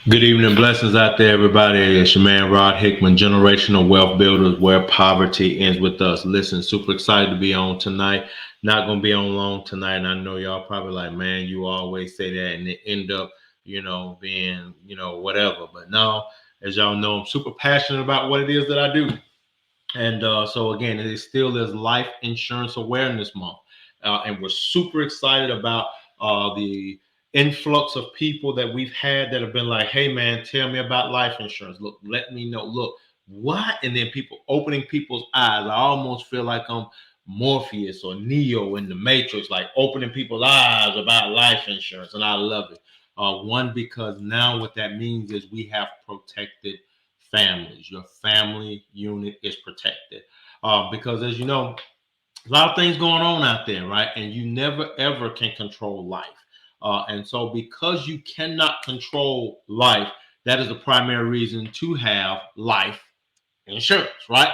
Good evening, blessings out there, everybody. It's your man Rod Hickman, generational wealth builders, where poverty ends with us. Listen, super excited to be on tonight. Not gonna be on long tonight, and I know y'all probably like, man, you always say that, and it end up, being, whatever. But no, as y'all know, I'm super passionate about what it is that I do. And so again, it still is Life Insurance Awareness Month, and we're super excited about the influx of people that we've had that have been like, "Hey, man, tell me about life insurance. Look, let me know. Look, what?" And then people opening people's eyes. I almost feel like I'm Morpheus or Neo in the Matrix, like opening people's eyes about life insurance, and I love it. One, because now what that means is we have protected families. Your family unit is protected. Because as you know, a lot of things going on out there, right? And you never ever can control life. And so, because you cannot control life, that is the primary reason to have life insurance, right?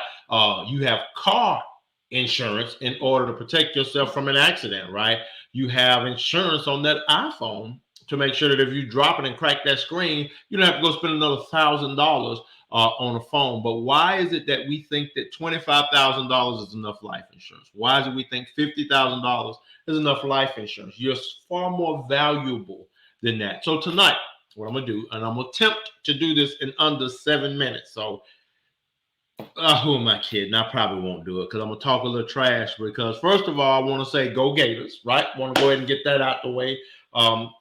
You have car insurance in order to protect yourself from an accident, right? You have insurance on that iPhone to make sure that if you drop it and crack that screen, you don't have to go spend another $1,000 on a phone. But why is it that we think that $25,000 is enough life insurance? Why is it we think $50,000 is enough life insurance? You're far more valuable than that. So tonight, what I'm gonna do, and I'm gonna attempt to do this in under 7 minutes. So who am I kidding? I probably won't do it because I'm gonna talk a little trash. Because first of all, I want to say go Gators, right? Want to go ahead and get that out the way.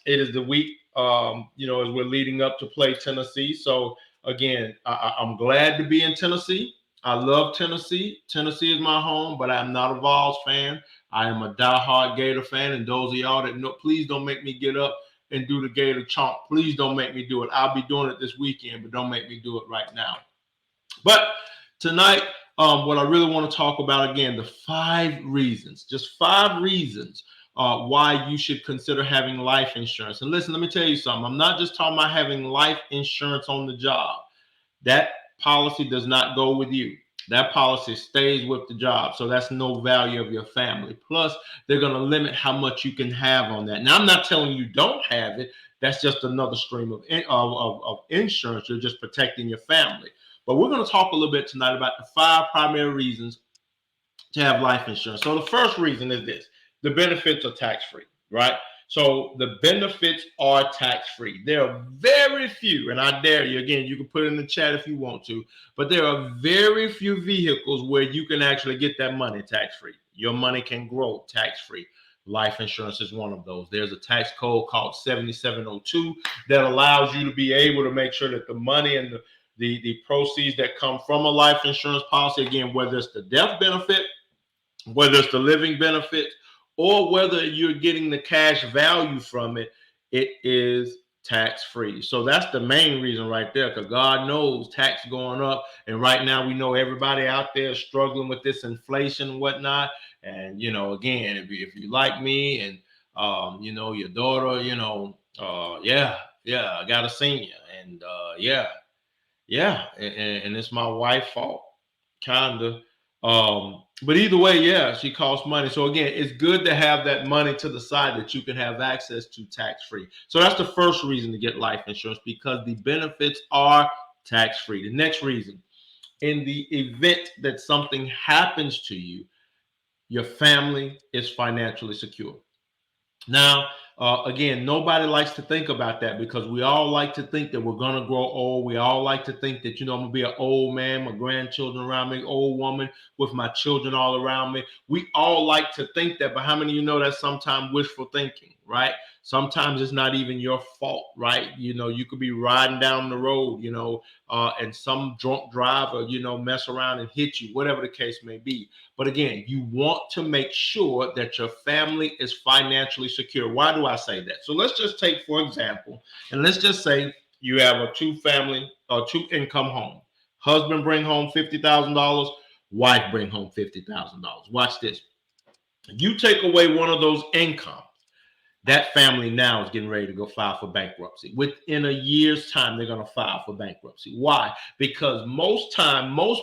It is the week, as we're leading up to play Tennessee. So again, I'm glad to be in Tennessee. I love Tennessee. Tennessee is my home, but I'm not a Vols fan. I am a diehard Gator fan, and those of y'all that know, please don't make me get up and do the Gator chomp. Please don't make me do it. I'll be doing it this weekend, but don't make me do it right now. But tonight, what I really want to talk about again, the 5 reasons, just 5 reasons why you should consider having life insurance. And listen, let me tell you something. I'm not just talking about having life insurance on the job. That policy does not go with you. That policy stays with the job. So that's no value of your family. Plus, they're going to limit how much you can have on that. Now, I'm not telling you don't have it. That's just another stream of insurance. You're just protecting your family. But we're going to talk a little bit tonight about the 5 primary reasons to have life insurance. So the first reason is this: the benefits are tax free, right? So the benefits are tax free. There are very few, and I dare you, again, you can put it in the chat if you want to, but there are very few vehicles where you can actually get that money tax free. Your money can grow tax free. Life insurance is one of those. There's a tax code called 7702 that allows you to be able to make sure that the money and the proceeds that come from a life insurance policy, again, whether it's the death benefit, whether it's the living benefit, or whether you're getting the cash value from it, it is tax free. So that's the main reason right there, because God knows tax going up. And right now, we know everybody out there is struggling with this inflation and whatnot. And, again, if you like me and, your daughter, yeah, I got a senior. And, yeah, and it's my wife's fault, kinda. But either way, yeah, she costs money. So again, it's good to have that money to the side that you can have access to tax free. So that's the first reason to get life insurance, because the benefits are tax free. The next reason: in the event that something happens to you, your family is financially secure. Now, again, nobody likes to think about that, because we all like to think that we're going to grow old. We all like to think that, I'm going to be an old man, my grandchildren around me, old woman with my children all around me. We all like to think that, but how many of you know that's sometimes wishful thinking, right? Sometimes it's not even your fault, right? You could be riding down the road, and some drunk driver, mess around and hit you, whatever the case may be. But again, you want to make sure that your family is financially secure. Why do I say that? So let's just take, for example, and let's just say you have a two-income home. Husband bring home $50,000, wife bring home $50,000. Watch this. You take away one of those incomes, that family now is getting ready to go file for bankruptcy. Within a year's time, they're going to file for bankruptcy. Why? Because most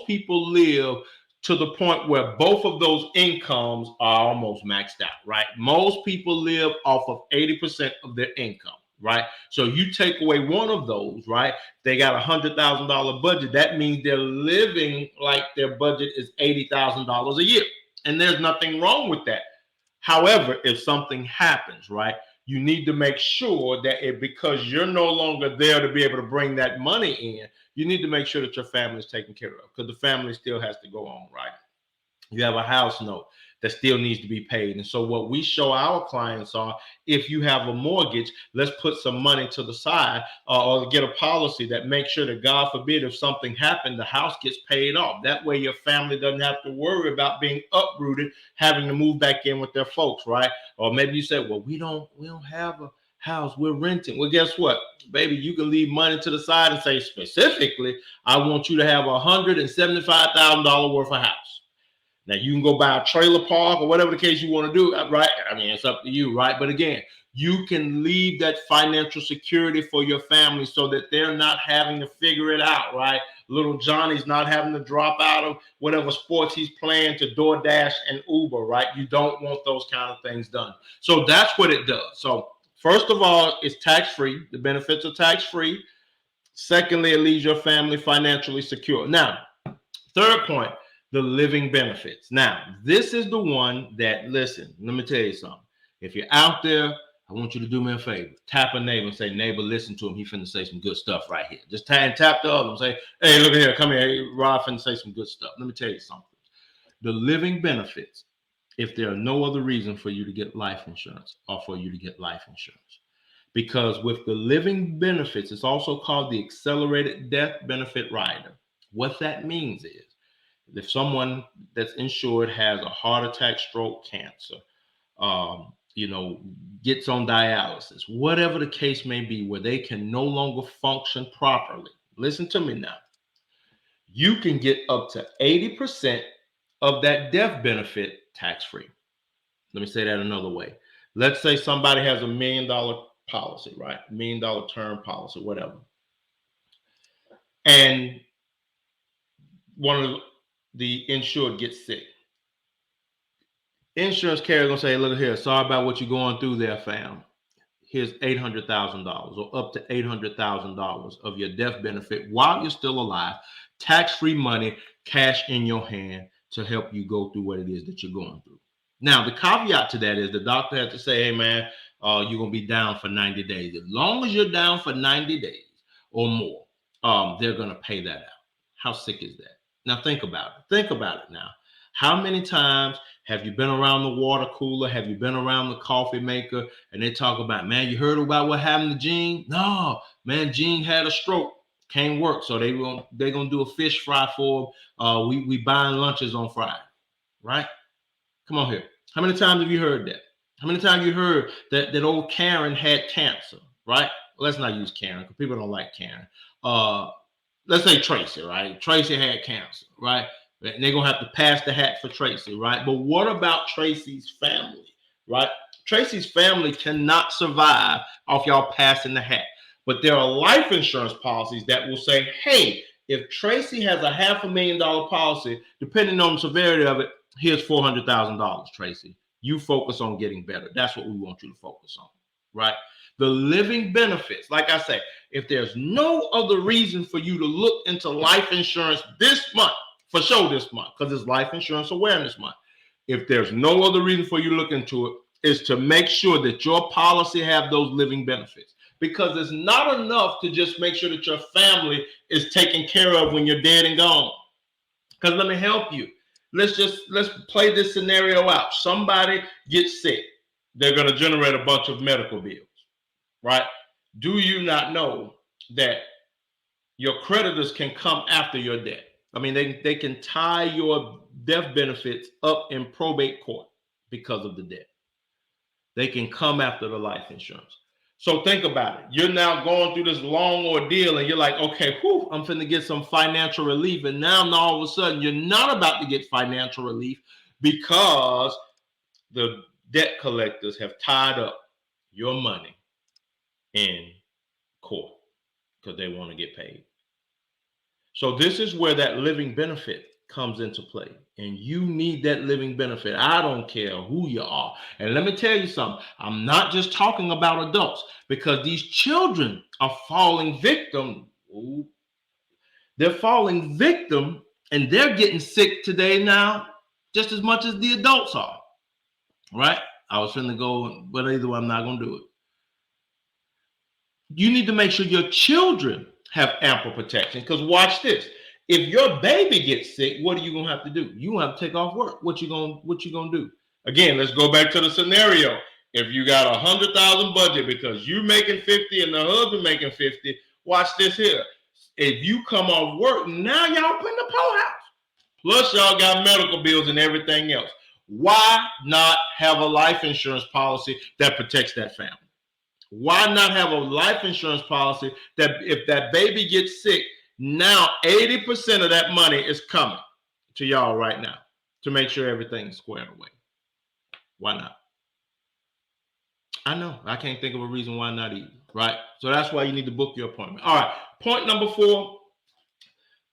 people live to the point where both of those incomes are almost maxed out, right? Most people live off of 80% of their income, right? So you take away one of those, right? They got $100,000 budget. That means they're living like their budget is $80,000 a year. And there's nothing wrong with that. However, if something happens, right, you need to make sure that because you're no longer there to be able to bring that money in, you need to make sure that your family is taken care of, because the family still has to go on, right? You have a house note that still needs to be paid. And so what we show our clients are, if you have a mortgage, let's put some money to the side, or get a policy that makes sure that, God forbid, if something happened, the house gets paid off. That way your family doesn't have to worry about being uprooted, having to move back in with their folks, right? Or maybe you say, well, we don't have a house, we're renting. Well, guess what, baby? You can leave money to the side and say, specifically, I want you to have $175,000 worth of house. Now, you can go buy a trailer park or whatever the case you want to do, right? I mean, it's up to you, right? But again, you can leave that financial security for your family so that they're not having to figure it out, right? Little Johnny's not having to drop out of whatever sports he's playing to DoorDash and Uber, right? You don't want those kind of things done. So that's what it does. So first of all, it's tax-free. The benefits are tax-free. Secondly, it leaves your family financially secure. Now, third point, the living benefits. Now, this is the one that, listen, let me tell you something. If you're out there, I want you to do me a favor. Tap a neighbor and say, neighbor, listen to him. He finna say some good stuff right here. Just tap the other and say, hey, look at here. Come here. Hey, Rod finna say some good stuff. Let me tell you something. The living benefits, if there are no other reason for you to get life insurance, or for you to get life insurance. Because with the living benefits, it's also called the accelerated death benefit rider. What that means is, if someone that's insured has a heart attack, stroke, cancer, gets on dialysis, whatever the case may be, where they can no longer function properly, listen to me now, you can get up to 80% of that death benefit tax-free. Let me say that another way. Let's say somebody has $1 million policy, right? $1 million term policy, whatever. And one of the insured gets sick. Insurance carrier gonna say, look here, sorry about what you're going through there, fam. Here's $800,000 or up to $800,000 of your death benefit while you're still alive, tax-free money, cash in your hand to help you go through what it is that you're going through. Now, the caveat to that is the doctor has to say, hey, man, you're going to be down for 90 days. As long as you're down for 90 days or more, they're going to pay that out. How sick is that? Now, think about it. Think about it now. How many times have you been around the water cooler? Have you been around the coffee maker? And they talk about, man, you heard about what happened to Gene? No, man, Gene had a stroke. Can't work. So they're gonna do a fish fry for him. We buying lunches on Friday, right? Come on here. How many times have you heard that? How many times have you heard that old Karen had cancer, right? Let's not use Karen because people don't like Karen. Let's say Tracy, right? Tracy had cancer, right? And they're going to have to pass the hat for Tracy, right? But what about Tracy's family, right? Tracy's family cannot survive off y'all passing the hat. But there are life insurance policies that will say, hey, if Tracy has a $500,000 policy, depending on the severity of it, here's $400,000, Tracy. You focus on getting better. That's what we want you to focus on, right? The living benefits, like I say, if there's no other reason for you to look into life insurance this month, for sure this month, because it's Life Insurance Awareness Month. If there's no other reason for you to look into it, is to make sure that your policy have those living benefits. Because it's not enough to just make sure that your family is taken care of when you're dead and gone. Because let me help you. Let's play this scenario out. Somebody gets sick. They're going to generate a bunch of medical bills, right? Do you not know that your creditors can come after your debt? I mean, they can tie your death benefits up in probate court because of the debt. They can come after the life insurance. So think about it. You're now going through this long ordeal and you're like, okay, I'm finna get some financial relief. And now all of a sudden you're not about to get financial relief because the debt collectors have tied up your money in court because they want to get paid. So this is where that living benefit comes into play, and you need that living benefit. I don't care who you are. And let me tell you something. I'm not just talking about adults, because these children are falling victim. Ooh, they're falling victim, and they're getting sick today now just as much as the adults are. Right? I was finna go, but either way, I'm not going to do it. You need to make sure your children have ample protection, because watch this. If your baby gets sick, what are you gonna have to do? You gonna have to take off work. What you gonna do? Again, let's go back to the scenario. If you got $100,000 budget because you making 50 and the husband making 50, watch this here. If you come off work, now y'all put in the poorhouse. Plus y'all got medical bills and everything else. Why not have a life insurance policy that protects that family? Why not have a life insurance policy that if that baby gets sick, now 80% of that money is coming to y'all right now to make sure everything's squared away? Why not? I know. I can't think of a reason why not either, right? So that's why you need to book your appointment. All right. Point number 4,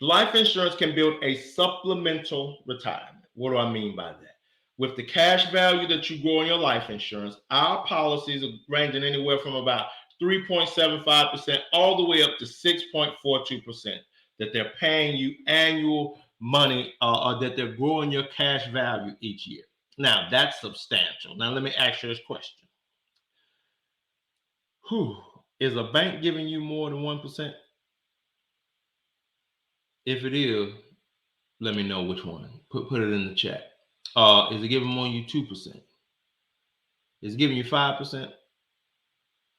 life insurance can build a supplemental retirement. What do I mean by that? With the cash value that you grow in your life insurance, our policies are ranging anywhere from about 3.75% all the way up to 6.42% that they're paying you annual money, or that they're growing your cash value each year. Now, that's substantial. Now, let me ask you this question. Is a bank giving you more than 1%? If it is, let me know which one. Put it in the chat. Is it giving more than you 2%? Is it giving you 5%?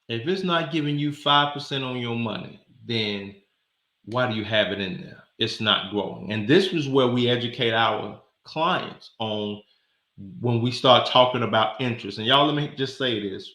If it's not giving you 5% on your money, then why do you have it in there? It's not growing. And this is where we educate our clients on when we start talking about interest. And y'all, let me just say this.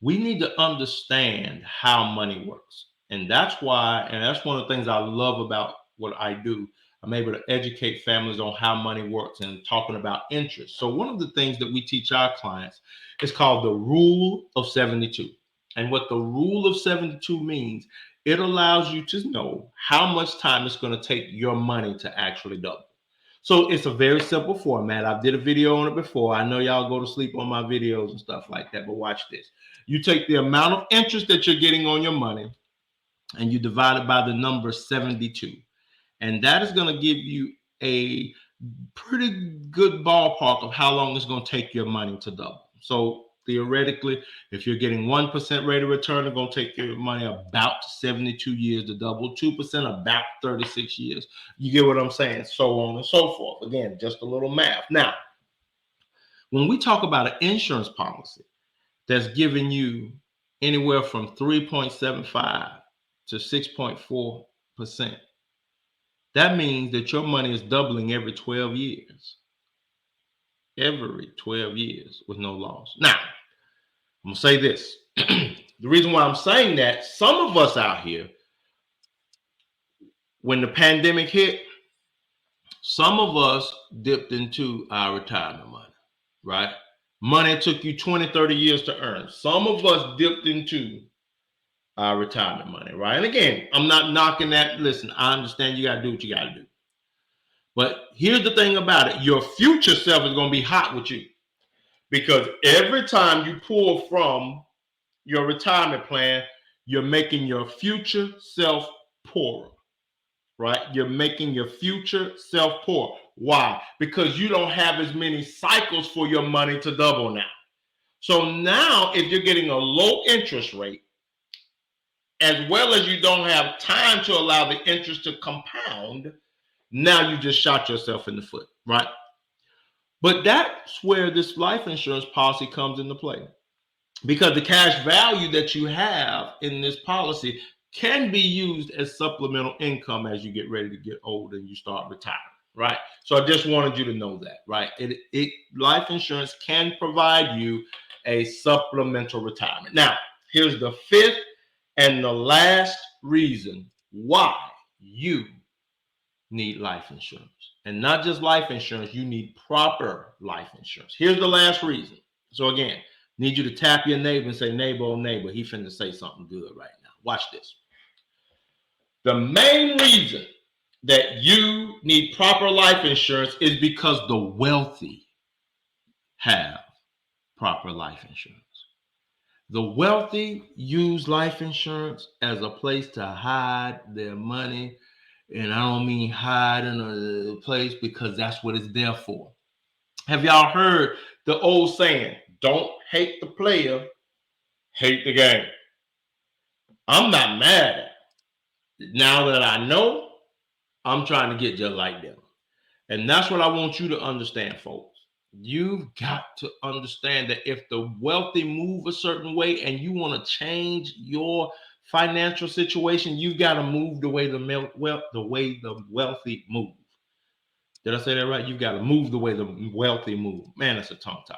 We need to understand how money works. And that's why, and that's one of the things I love about what I do. I'm able to educate families on how money works and talking about interest. So one of the things that we teach our clients is called the rule of 72. And what the rule of 72 means, it allows you to know how much time it's going to take your money to actually double. So it's a very simple format. I did a video on it before. I know y'all go to sleep on my videos and stuff like that, but watch this. You take the amount of interest that you're getting on your money and you divide it by the number 72. And that is going to give you a pretty good ballpark of how long it's going to take your money to double. So theoretically, if you're getting 1% rate of return, it's going to take your money about 72 years to double, 2% about 36 years. You get what I'm saying? So on and so forth. Again, just a little math. Now, when we talk about an insurance policy that's giving you anywhere from 3.75 to 6.4%, that means that your money is doubling every 12 years. Every 12 years with no loss. Now, I'm going to say this. The reason why I'm saying that, some of us out here, when the pandemic hit, some of us dipped into our retirement money, right? Money took you 20, 30 years to earn. Some of us dipped into our retirement money, right? And again, I'm not knocking that. Listen, I understand you got to do what you got to do. But here's the thing about it. Your future self is going to be hot with you, because every time you pull from your retirement plan, you're making your future self poorer, right? You're making your future self poor. Why? Because you don't have as many cycles for your money to double now. So now if you're getting a low interest rate, as well as you don't have time to allow the interest to compound, now you just shot yourself in the foot, right? But that's where this life insurance policy comes into play, because the cash value that you have in this policy can be used as supplemental income as you get ready to get old and you start retiring, right? So I just wanted you to know that, right? Life insurance can provide you a supplemental retirement. Now, here's the 5th and the last reason why you need life insurance. And not just life insurance, you need proper life insurance. Here's the last reason. So again, need you to tap your neighbor and say, neighbor, oh neighbor, he finna say something good right now. Watch this. The main reason that you need proper life insurance is because the wealthy have proper life insurance. The wealthy use life insurance as a place to hide their money. And I don't mean hide in a place because that's what it's there for. Have y'all heard the old saying, don't hate the player, hate the game? I'm not mad at it. Now that I know, I'm trying to get just like them. And that's what I want you to understand, folks. You've got to understand that if the wealthy move a certain way and you want to change your financial situation, you've got to move the way the wealthy move. Did I say that right? You've got to move the way the wealthy move. Man, that's a tongue tie.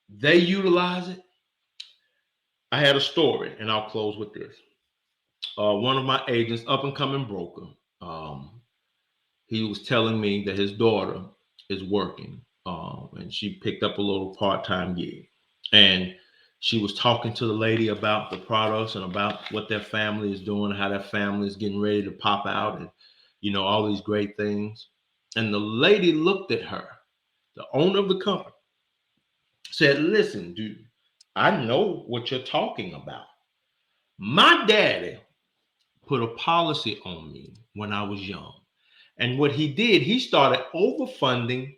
They utilize it. I had a story, and I'll close with this. One of my agents, up and coming broker, he was telling me that his daughter is working, and she picked up a little part-time gig, and she was talking to the lady about the products and about what their family is doing, how their family is getting ready to pop out, and all these great things. And the lady looked at her, the owner of the company, said, "Listen, dude, I know what you're talking about. My daddy put a policy on me when I was young. And what he did, he started overfunding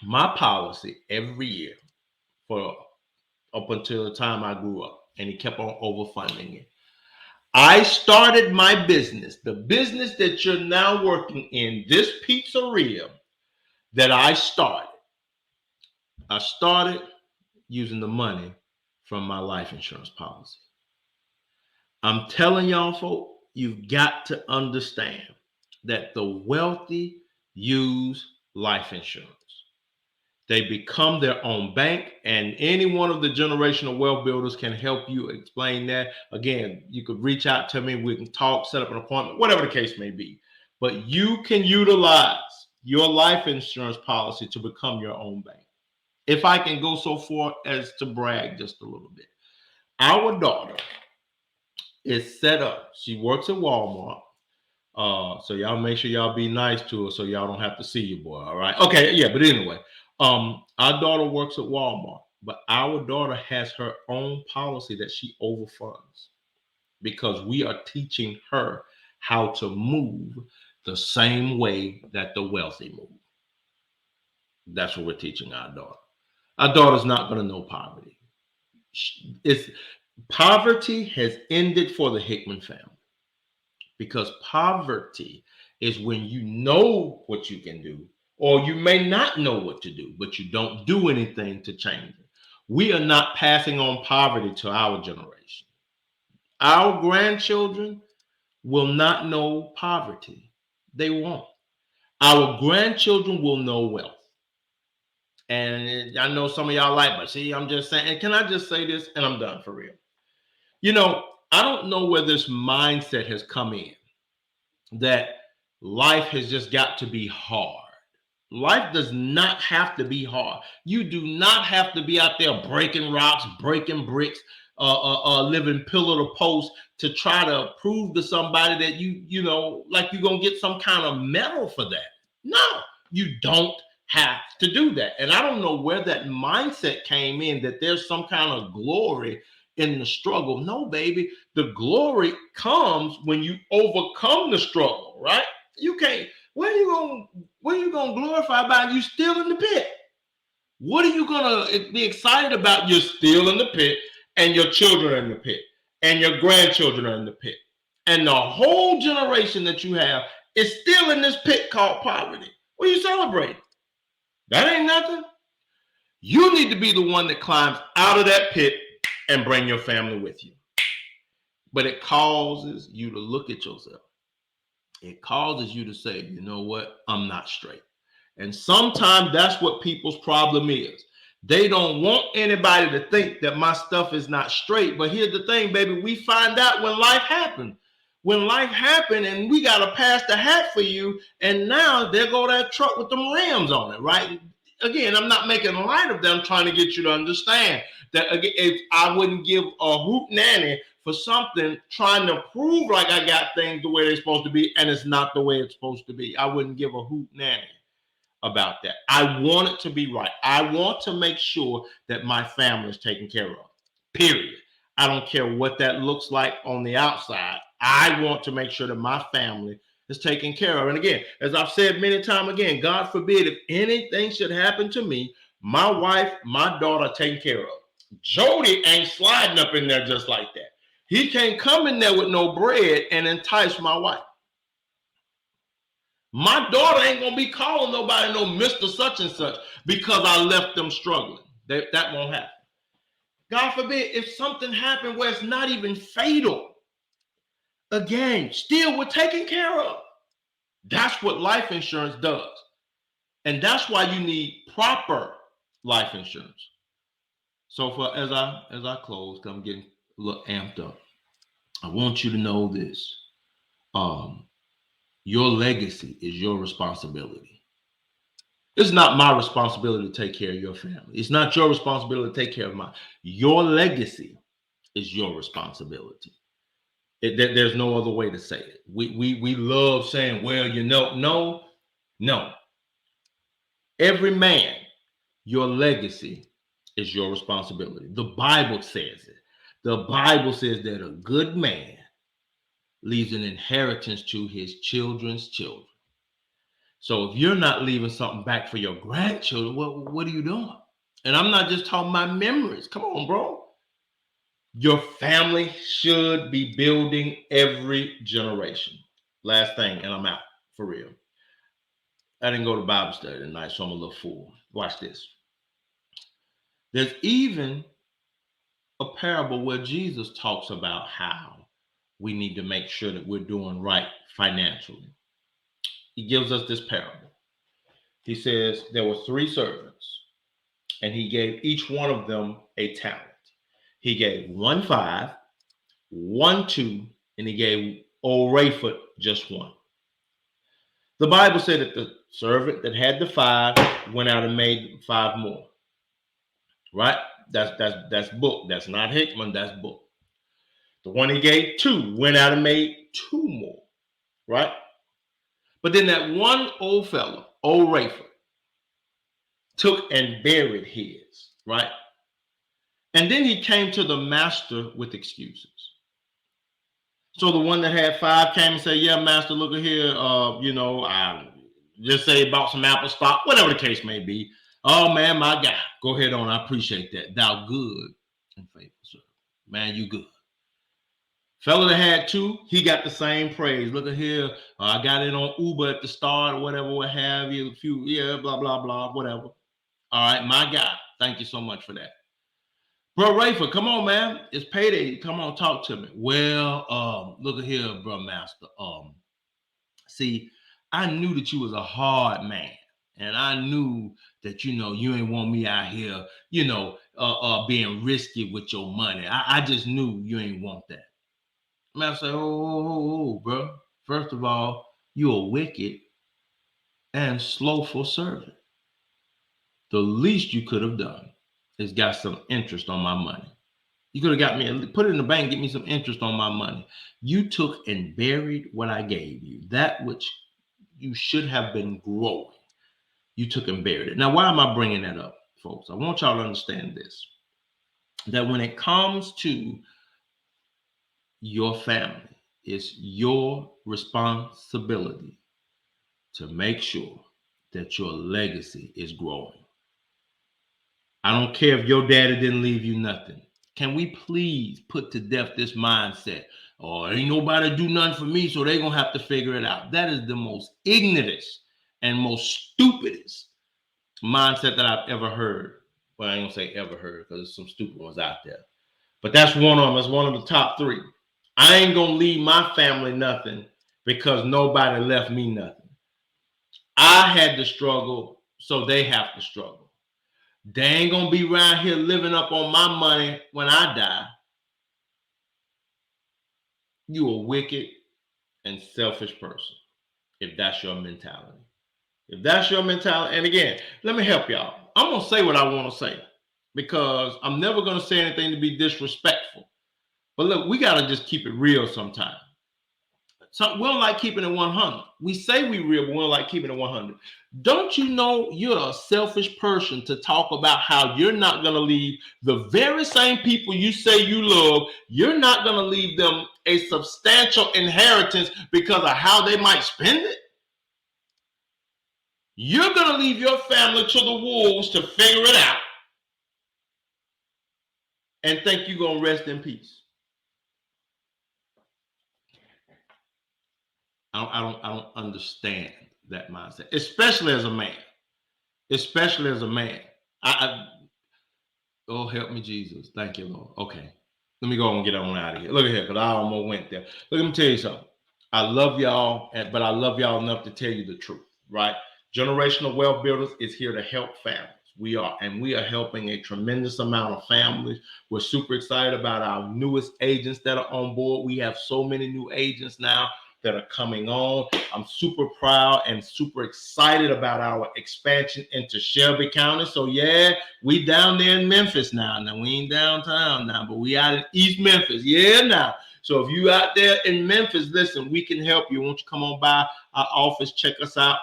my policy every year for up until the time I grew up. And he kept on overfunding it. I started my business, the business that you're now working in, this pizzeria that I started using the money from my life insurance policy." I'm telling y'all, folks, you've got to understand that the wealthy use life insurance. They become their own bank, and any one of the generational wealth builders can help you explain that. Again, you could reach out to me. We can talk, set up an appointment, whatever the case may be. But you can utilize your life insurance policy to become your own bank. If I can go so far as to brag just a little bit. Our daughter is set up. She works at Walmart. So y'all make sure y'all be nice to her so y'all don't have to see your boy. All right. Okay. Yeah. But anyway, our daughter works at Walmart, but our daughter has her own policy that she overfunds because we are teaching her how to move the same way that the wealthy move. That's what we're teaching our daughter. Our daughter's not going to know poverty. Poverty has ended for the Hickman family. Because poverty is when you know what you can do, or you may not know what to do, but you don't do anything to change it. We are not passing on poverty to our generation. Our grandchildren will not know poverty. They won't. Our grandchildren will know wealth. And I know some of y'all like, but see, I'm just saying, and can I just say this, and I'm done for real. I don't know where this mindset has come in, that life has just got to be hard. Life does not have to be hard. You do not have to be out there breaking rocks, breaking bricks, living pillar to post to try to prove to somebody that like you're going to get some kind of medal for that. No, you don't have to do that. And I don't know where that mindset came in, that there's some kind of glory in the struggle. No, baby, the glory comes when you overcome the struggle, right? You can't. What are you gonna glorify about? You still in the pit. What are you gonna be excited about? You're still in the pit, and your children are in the pit, and your grandchildren are in the pit, and the whole generation that you have is still in this pit called poverty. What are you celebrating? That ain't nothing. You need to be the one that climbs out of that pit and bring your family with you. But it causes you to look at yourself. It causes you to say, you know what? I'm not straight. And sometimes that's what people's problem is. They don't want anybody to think that my stuff is not straight. But here's the thing, baby. We find out when life happened. When life happened and we got to pass the hat for you. And now there go that truck with them rims on it, right? again, I'm not making light of them. I'm trying to get you to understand that again, if I wouldn't give a hoot nanny for something, trying to prove like I got things the way they're supposed to be, and it's not the way it's supposed to be. I wouldn't give a hoot nanny about that. I want it to be right. I want to make sure that my family is taken care of. Period. I don't care what that looks like on the outside. I want to make sure that my family is taken care of. And again, as I've said many times again, God forbid if anything should happen to me, my wife, my daughter are taken care of. Jody ain't sliding up in there just like that. He can't come in there with no bread and entice my wife. My daughter ain't gonna be calling nobody no Mr. Such and Such because I left them struggling. That won't happen. God forbid if something happened where it's not even fatal. Again, still we're taken care of. That's what life insurance does. And that's why you need proper life insurance. So for as I close, I'm getting a little amped up. I want you to know this. Your legacy is your responsibility. It's not my responsibility to take care of your family. It's not your responsibility to take care of mine. Your legacy is your responsibility. There's no other way to say it. We love saying, well, no. Every man, your legacy is your responsibility. The Bible says it. The Bible says that a good man leaves an inheritance to his children's children. So if you're not leaving something back for your grandchildren, what are you doing? And I'm not just talking about memories. Come on, bro. Your family should be building every generation. Last thing, and I'm out for real. I didn't go to Bible study tonight, so I'm a little fool. Watch this. There's even a parable where Jesus talks about how we need to make sure that we're doing right financially. He gives us this parable. He says there were 3 servants, and he gave each one of them a talent. He gave 1 5, 1 2, and he gave old Rayford just 1. The Bible said that the servant that had the 5 went out and made 5 more. Right? That's book. That's not Hickman. That's book. The one he gave 2 went out and made 2 more. Right? But then that one old fella, old Rayford, took and buried his, right? And then he came to the master with excuses. So the one that had 5 came and said, yeah, master, look at here, I just say bought some Apple stock, whatever the case may be. Oh, man, my guy, go ahead on. I appreciate that. Thou good and faithful servant. Man, you good. Fella that had 2, he got the same praise. Look at here. I got it on Uber at the start or whatever, what have you. Blah, blah, blah, whatever. All right, my guy. Thank you so much for that. Bro, Rayford, come on, man. It's payday. Come on, talk to me. Well, look at here, bro, master. See, I knew that you was a hard man. And I knew that, you ain't want me out here, being risky with your money. I just knew you ain't want that. Man, I said, oh, bro. First of all, you a wicked and slothful servant. The least you could have done is got some interest on my money. You could have got me, put it in the bank, get me some interest on my money. You took and buried what I gave you, that which you should have been growing. You took and buried it. Now, why am I bringing that up, folks? I want y'all to understand this, that when it comes to your family, it's your responsibility to make sure that your legacy is growing. I don't care if your daddy didn't leave you nothing. Can we please put to death this mindset? Oh, ain't nobody do nothing for me, so they're going to have to figure it out. That is the most ignorantest and most stupidest mindset that I've ever heard. Well, I ain't going to say ever heard because there's some stupid ones out there. But that's one of them. It's one of the top 3. I ain't going to leave my family nothing because nobody left me nothing. I had to struggle, so they have to struggle. They ain't going to be around here living up on my money when I die. You a wicked and selfish person if that's your mentality. If that's your mentality, and again, let me help y'all. I'm going to say what I want to say because I'm never going to say anything to be disrespectful. But look, we got to just keep it real sometimes. So we don't like keeping it 100. We say we real, but we don't like keeping it 100. Don't you know you're a selfish person to talk about how you're not going to leave the very same people you say you love, you're not going to leave them a substantial inheritance because of how they might spend it? You're going to leave your family to the wolves to figure it out and think you're going to rest in peace. I don't understand that mindset, especially as a man. Especially as a man. Oh, help me, Jesus. Thank you, Lord. Okay. Let me go and get on out of here. Look at here, because I almost went there. Look, let me tell you something. I love y'all, but I love y'all enough to tell you the truth, right? Generational Wealth Builders is here to help families. We are helping a tremendous amount of families. We're super excited about our newest agents that are on board. We have so many new agents now that are coming on. I'm super proud and super excited about our expansion into Shelby County. So yeah, we down there in Memphis now. Now we ain't downtown now, but we out in East Memphis. Yeah, now. So if you out there in Memphis, listen, we can help you. Won't you come on by our office, check us out?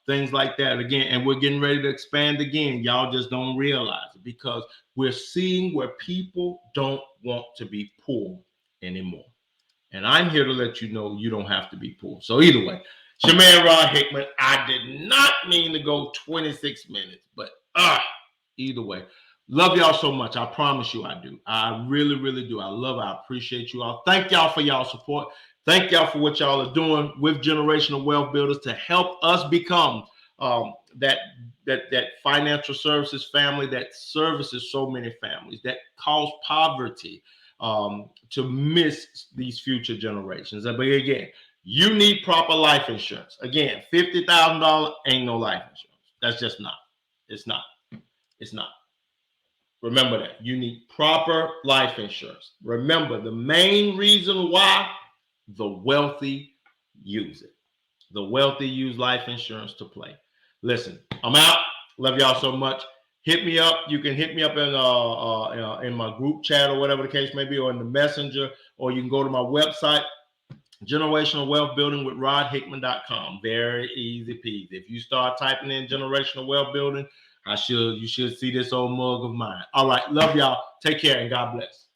Things like that again, and we're getting ready to expand again. Y'all just don't realize it because we're seeing where people don't want to be poor anymore. And I'm here to let you know you don't have to be poor. So either way, it's your man Rod Hickman. I did not mean to go 26 minutes, but either way, love y'all so much. I promise you I do. I really, really do. I appreciate you all. Thank y'all for y'all support. Thank y'all for what y'all are doing with Generational Wealth Builders to help us become that financial services family that services so many families, that cause poverty to miss these future generations. But again, you need proper life insurance. Again, $50,000 ain't no life insurance. That's just not. It's not. It's not. Remember that. You need proper life insurance. Remember, the main reason why the wealthy use it. The wealthy use life insurance to play. Listen, I'm out. Love y'all so much. Hit me up. You can hit me up in my group chat or whatever the case may be, or in the messenger, or you can go to my website, Generational Wealth Building with rodhickman.com. Very easy peasy. If you start typing in Generational Wealth Building, you should see this old mug of mine. All right. Love y'all. Take care and God bless.